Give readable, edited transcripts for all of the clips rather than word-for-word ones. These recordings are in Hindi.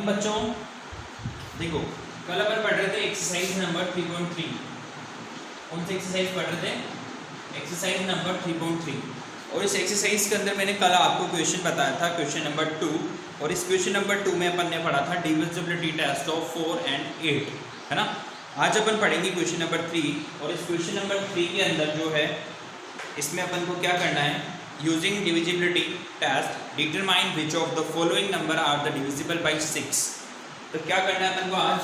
मॉर्निंग बच्चों। देखो कल अपन पढ़ रहे थे एक्सरसाइज नंबर 3.3। कौन सी एक्सरसाइज पढ़ रहे थे? Exercise number 3.3। और इस एक्सरसाइज के अंदर मैंने कल आपको क्वेश्चन बताया था, क्वेश्चन नंबर 2। और इस क्वेश्चन नंबर 2 में अपन ने पढ़ा था डिविजिबिलिटी टेस्ट ऑफ 4 and 8, है ना। आज अपन पढ़ेंगे क्वेश्चन नंबर 3। और इस क्वेश्चन नंबर 3 के अंदर जो है, इसमें अपन को क्या करना है, using divisibility test determine which of the following number are the divisible by 6। तो क्या करना है अपन को आज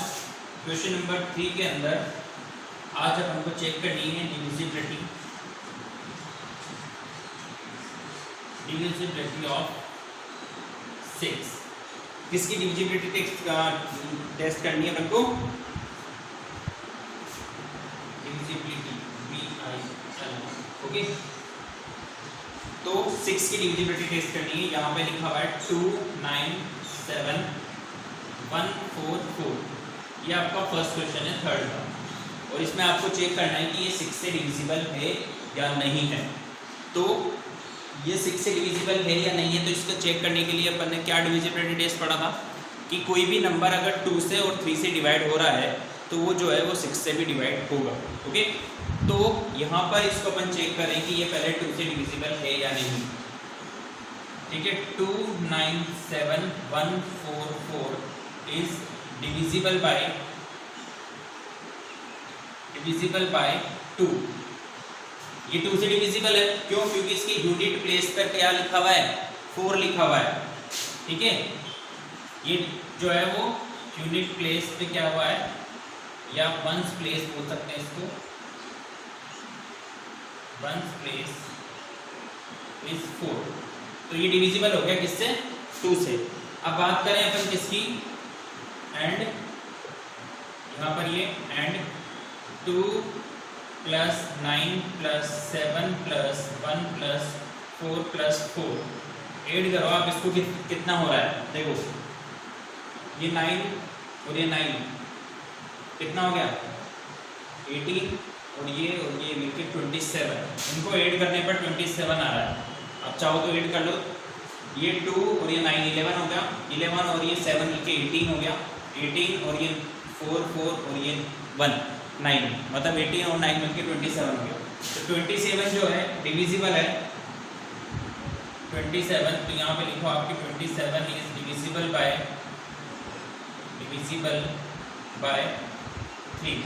क्वेश्चन नंबर 3 के अंदर, आज अपन को चेक करनी है डिविजिबिलिटी ऑफ 6। किसकी डिविजिबिलिटी टेस्ट करनी है अपन को? Divisibility okay. तो 6 की डिविजिबिलिटी टेस्ट करनी है। यहाँ पे लिखा हुआ है 2, 9, 7, 1, 4, 4। ये आपका फर्स्ट क्वेश्चन है, थर्ड का। और इसमें आपको चेक करना है कि ये 6 से डिविजिबल है या नहीं है। तो ये 6 से डिविजिबल है या नहीं है, तो इसको चेक करने के लिए अपन ने क्या डिविजिबिलिटी टेस्ट पढ़ा था कि कोई भी नंबर अगर 2 से और 3 से डिवाइड हो रहा है तो वो जो है वो 6 से भी डिवाइड होगा। ओके, तो यहाँ पर इसको अपन चेक करें कि ये पहले 2 से डिविजिबल है या नहीं। ठीक है, 2, 9, 7, 1, 4, 4 इज डिविजिबल बाय 2। ये 2 से डिविजिबल है, क्यों? क्योंकि इसकी यूनिट प्लेस पर क्या लिखा हुआ है? 4 लिखा हुआ है। ठीक है, ये जो है वो यूनिट प्लेस पे क्या हुआ है, या वंस प्लेस बोल सकते हैं इसको। Ones place is 4। तो ये डिविजिबल हो गया किससे? 2 से। अब बात करें अपन किसकी? एंड यहाँ पर ये एंड 2 + 9 + 7 + 1 + 4 + 4 ऐड करो आप इसको, कितना हो रहा है? देखो ये 9 और ये 9 कितना हो गया? 18 और ये मिलके 27। इनको ऐड करने पर 27 आ रहा है। अब चाहो तो ऐड कर लो। ये 2 और ये 9 11 हो गया। 11 और ये 7 मिलके 18 हो गया। 18 और ये 4 4 और ये 1 9, मतलब 18 और 9 मिलके 27 हो गया। तो 27 जो है डिविजिबल है। 27, तो यहाँ पे लिखो आपकी 27 इज डिविजिबल बाय 3।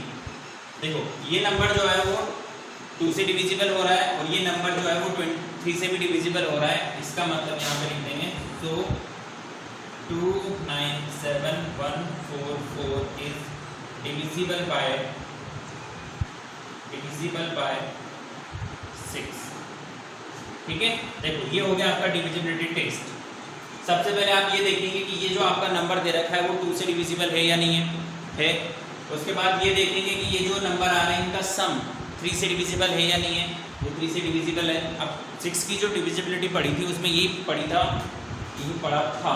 देखो ये नंबर जो है वो 2 से डिविजिबल हो रहा है और ये नंबर जो है वो 3 से भी डिविजिबल हो रहा है। इसका मतलब यहाँ पे लिख देंगे, तो 2, 9, 7, 1, 4, 4 इज डिविजिबल बाय 6। ठीक है, देखो ये हो गया आपका डिविजिबिलिटी टेस्ट। सबसे पहले आप ये देखेंगे कि ये जो आपका नंबर दे रखा है वो 2 से डिविजिबल है या नहीं है। उसके बाद ये देखेंगे कि ये जो नंबर आ रहे हैं इनका सम 3 से डिविजिबल है या नहीं है। वो 3 से डिविजिबल है। अब 6 की जो डिविजिबिलिटी पढ़ी थी उसमें यही पढ़ा था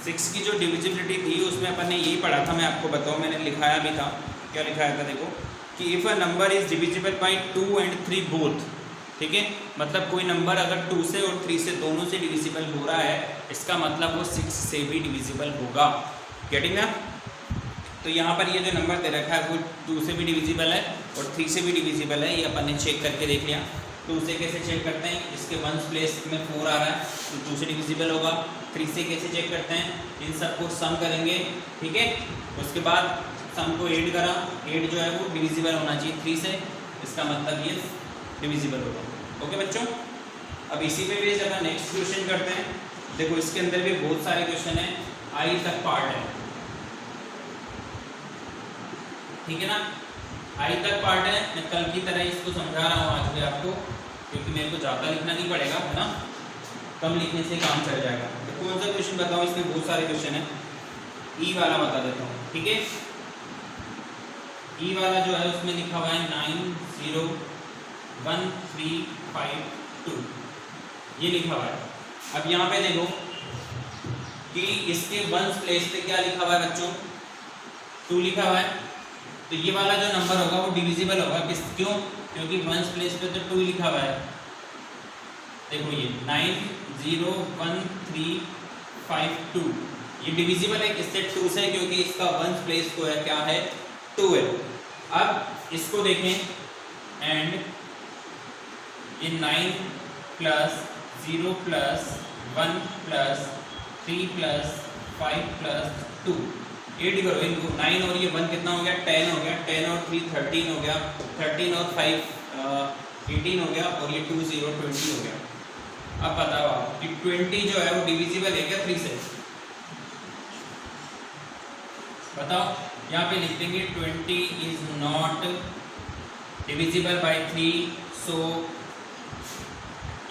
6 की जो डिविजिबिलिटी थी उसमें अपन ने यही पढ़ा था। मैं आपको बताऊँ, मैंने लिखाया भी था। क्या लिखाया था? देखो कि if a number is divisible by 2 and 3 both. ठीक है, मतलब कोई नंबर अगर 2 से और 3 से दोनों से डिविजिबल हो रहा है, इसका मतलब वो 6 से भी डिविजिबल होगा। गेटिंग ना? तो यहाँ पर ये जो नंबर दे रखा है वो 2 से भी डिविजिबल है और 3 से भी डिविजिबल है। ये अपन ने चेक करके देख लिया। 2 से कैसे चेक करते हैं? इसके वंस प्लेस में 4 आ रहा है तो 2 से डिविजिबल होगा। 3 से कैसे चेक करते हैं? इन सबको सम करेंगे। ठीक है, उसके बाद सम को ऐड करा। ऐड जो है वो डिविजिबल होना चाहिए 3 से, इसका मतलब ये डिविजिबल होगा। ओके बच्चों, अब इसी पे बेस अपन नेक्स्ट क्वेश्चन करते हैं। देखो इसके अंदर भी बहुत सारे क्वेश्चन है, आई तक पार्ट है। ठीक है ना, आई तक पार्ट है। मैं कल की तरह इसको समझा रहा हूँ आज भी आपको, क्योंकि मेरे को ज़्यादा लिखना नहीं पड़ेगा, है ना। कम लिखने से काम चल जाएगा। तो कौन सा क्वेश्चन बताओ? इसमें बहुत सारे क्वेश्चन है। ई वाला बता देता हूँ। ठीक है, ई वाला जो है उसमें लिखा हुआ है 9, 0, 1, 3, 5, 2 ये लिखा हुआ है। अब यहाँ पे देखो कि इसके वंस प्लेस पे क्या लिखा हुआ है बच्चों? 2 लिखा हुआ है। तो ये वाला जो नंबर होगा वो डिविजिबल होगा। क्यों? क्योंकि वंस प्लेस पे तो 2 लिखा हुआ है। देखो ये 9, 0 1 3 5 2। ये डिविजिबल है किससे? 2 से, क्योंकि इसका वंस प्लेस को है क्या है? 2 है। अब इसको देखें एंड ये 9 plus 0 plus 1 plus 3 plus 5 plus 2, 8 करो इनको। 9 और ये 1 कितना हो गया? 10 हो गया। 10 और 3 13 हो गया। 13 और 5 18 हो गया, और ये 2 0 20 हो गया। अब बताओ आप कि 20 जो है वो डिविजिबल है क्या 3 से? बताओ। यहाँ पे लिख देंगे 20 इज नॉट डिविजिबल बाय 3। सो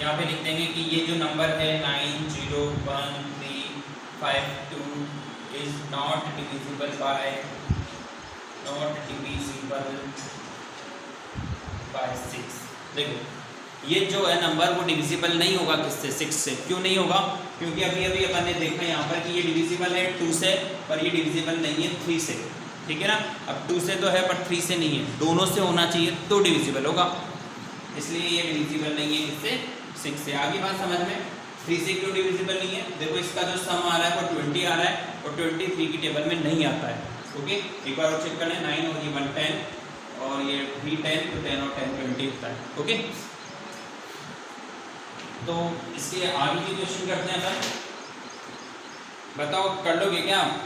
यहाँ पे लिख देंगे कि ये जो नंबर है 9 0 1 3 5 2 इज नॉट डिविजिबल बाय 6। देखो ये जो है नंबर वो डिविजिबल नहीं होगा किससे? 6 से। क्यों नहीं होगा? क्योंकि अभी अभी अपन ने देखा यहाँ पर कि ये डिविजिबल है 2 से, पर ये डिविजिबल नहीं है 3 से। ठीक है ना? अब 2 से तो है पर 3 से नहीं है, दोनों से होना चाहिए तो डिविजिबल होगा, इसलिए ये डिविजिबल नहीं है इससे 6 से। आगे बात समझ में? 3 से क्यों डिविजिबल नहीं है? देखो इसका जो सम आ रहा है वो 20 आ रहा है, और 20 3 की टेबल में नहीं आता है। ओके, एक बार और चेक कर लें। 9 और ये 1 10, और ये 3 10, तो 10 और 10 20 होता है। ओके, तो इसके आगे की क्वेश्चन करते हैं अपन। बताओ कर लोगे क्या आप?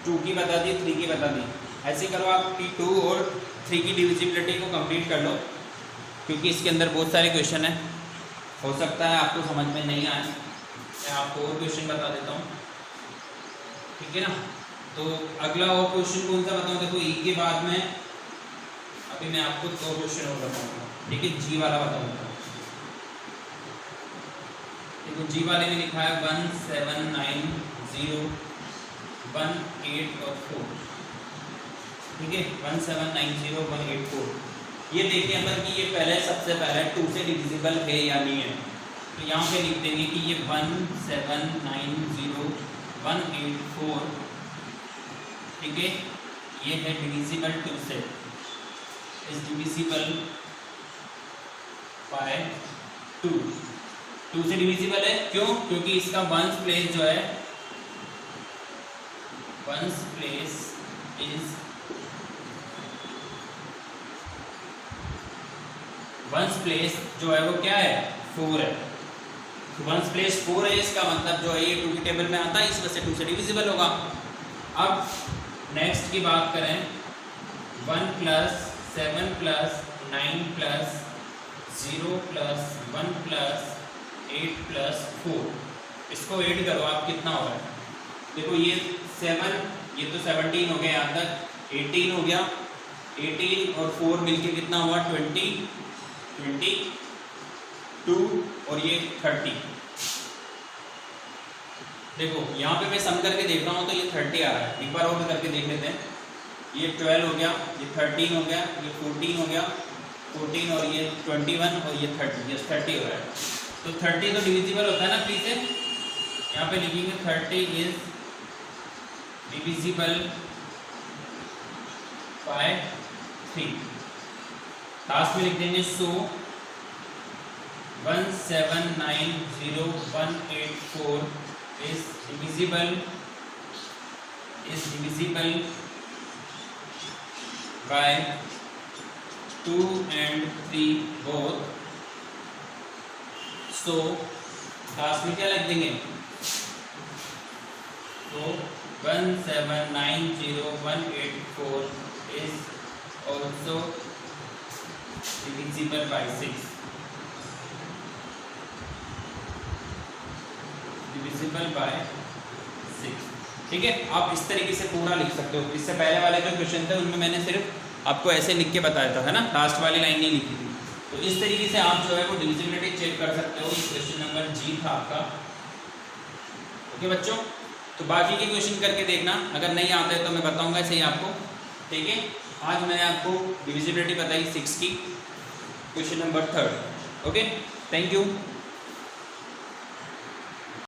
2 की बता दी, 3 की बता दी। ऐसे करो आप कि 2 और 3 की डिविजिबिलिटी को कंप्लीट कर लो, क्योंकि इसके अंदर बहुत सारे क्वेश्चन हैं। हो सकता है आपको समझ में नहीं आए, मैं आपको और क्वेश्चन बता देता हूँ। ठीक है ना? तो अगला और क्वेश्चन कौन सा बताऊँ? देखो ई के बाद में अभी मैं आपको 2 क्वेश्चन और बताऊँगा। ठीक है, जी वाला बताऊँगा। देखो जी वाले में लिखा है 1 7 9 0 1 8 और 4। ठीक है, 1 7 9 0 1 8 4। ये देखिए अपन कि ये पहले सबसे पहले 2 से डिविजिबल है या नहीं है। तो यहाँ पे लिख देंगे कि ये 1 7 9 0 1 8 4। ठीक है, ये है डिविजिबल 2 से, इज डिविजिबल बाय 2। 2 से डिविजिबल है क्यों? क्योंकि इसका वंस प्लेस जो है, ones place is ones place जो है वो क्या है? 4 है। तो वंस प्लेस 4 है, इसका मतलब जो है ये 2 की टेबल में आता है, इस वजह से 2 से डिविजिबल होगा। अब नेक्स्ट की बात करें, 1 plus 7 plus 9 plus 0 plus 1 plus 8 plus 4। इसको ऐड करो आप, कितना हो रहा है? देखो ये 7, ये तो 17 हो गया, यहाँ तक 18 हो गया। 18 और 4 मिलके कितना हुआ? 20 22 और ये 30। देखो यहाँ पे मैं सम करके देख रहा हूँ तो ये 30 आ रहा है। एक बार और करके देख लेते हैं। ये 12 हो गया, ये 13 हो गया, ये 14 हो गया, 14 और ये 21 और ये 30, ये 30 हो रहा है। तो 30 तो डिविजिबल होता है ना 3 से। यहाँ पे लिखेंगे 30 इज डिविजिबल बाय 3। लास्ट में लिख देंगे सो 1 7 9 0 1 8 4 is divisible by 2 and 3 both. So last में क्या लिख देंगे? तो 1 7 9 0 1 8 4 is also divisible by 6. Divisible by 6। ठीक है, आप इस तरीके से पूरा लिख सकते हो। इससे पहले वाले जो क्वेश्चन थे उनमें मैंने सिर्फ आपको ऐसे लिख के बताया था, है ना, लास्ट वाली लाइन नहीं लिखी थी। तो इस तरीके से आप जो है वो डिविजिबिलिटी चेक कर सकते हो। ये क्वेश्चन नंबर जी था आपका। ओके बच्चों, तो बाकी के क्वेश्चन करके देखना, अगर नहीं आते तो मैं बताऊंगा ऐसे ही आपको। ठीक है, आज मैंने आपको डिविजिबिलिटी बताई 6 की, question number 3। Okay, thank you.